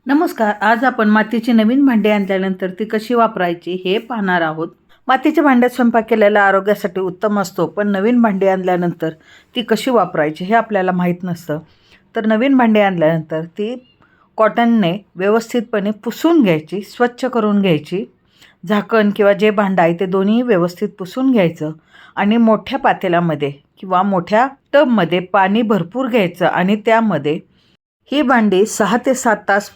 नमस्कार. आज आपण मातीची नवीन भांडी आणल्यानंतर ती कशी वापरायची हे पाहणार आहोत. मातीच्या भांड्यात स्वयंपाक केलेला आरोग्यासाठी उत्तम असतो, पण नवीन भांडी आणल्यानंतर ती कशी वापरायची हे आपल्याला माहीत नसतं. तर नवीन भांडी आणल्यानंतर ती कॉटनने व्यवस्थितपणे पुसून घ्यायची, स्वच्छ करून घ्यायची. झाकण किंवा जे भांडं आहे ते दोन्ही व्यवस्थित पुसून घ्यायचं आणि मोठ्या पातेल्यामध्ये किंवा मोठ्या टबमध्ये पाणी भरपूर घ्यायचं आणि त्यामध्ये ही भांडी 6 ते 7 तास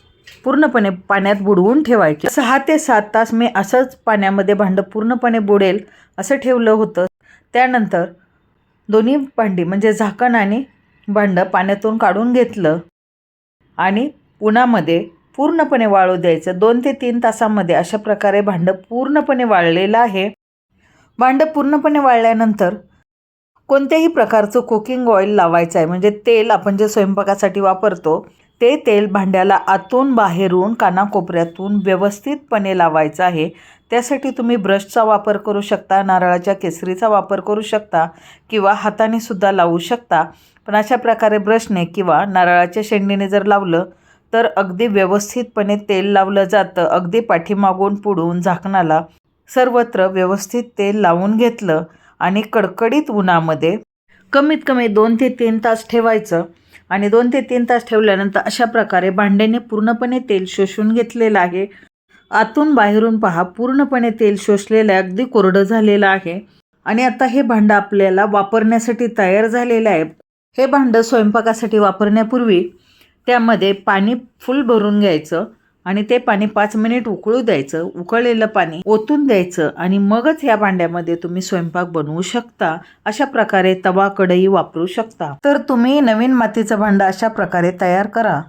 पूर्णपणे पाण्यात बुडवून ठेवायचे. 6 ते 7 तास मी असंच पाण्यामध्ये भांडं पूर्णपणे बुडेल असं ठेवलं होतं. त्यानंतर दोन्ही भांडी म्हणजे झाकण आणि भांडं पाण्यातून काढून घेतलं आणि उन्हामध्ये पूर्णपणे वाळू द्यायचं. 2 ते 3 तासामध्ये अशा प्रकारे भांडं पूर्णपणे वाळलेलं आहे. भांडं पूर्णपणे वाळल्यानंतर कोणत्याही प्रकारचं कुकिंग ऑइल लावायचं आहे, म्हणजे तेल आपण जे स्वयंपाकासाठी वापरतो ते तेल भांड्याला आतून बाहेरून कानाकोपऱ्यातून व्यवस्थितपणे लावायचं आहे. त्यासाठी तुम्ही ब्रशचा वापर करू शकता, नारळाच्या केसरीचा वापर करू शकता किंवा हाताने सुद्धा लावू शकता. पण अशा प्रकारे ब्रशने किंवा नारळाच्या शेंडीने जर लावलं तर अगदी व्यवस्थितपणे तेल लावलं जातं. अगदी पाठीमागून पुढून झाकणाला सर्वत्र व्यवस्थित तेल लावून घेतलं आणि कडकडीत उन्हामध्ये कमीत कमी 2 ते 3 तास ठेवायचं. आणि 2 ते 3 तास ठेवल्यानंतर अशा प्रकारे भांड्याने पूर्णपणे तेल शोषून घेतलेलं आहे. आतून बाहेरून पहा, पूर्णपणे तेल शोषलेलं आहे, अगदी कोरडं झालेलं आहे. आणि आता हे भांडं आपल्याला वापरण्यासाठी तयार झालेलं आहे. हे भांडं स्वयंपाकासाठी वापरण्यापूर्वी त्यामध्ये पाणी फुल भरून घ्यायचं आणि ते पाणी 5 मिनिट उकळू द्यायचं. उकळलेलं पाणी ओतून द्यायचं आणि मगच ह्या भांड्यामध्ये तुम्ही स्वयंपाक बनवू शकता. अशा प्रकारे तवा कढई वापरू शकता. तर तुम्ही नवीन मातीचं भांडं अशा प्रकारे तयार करा.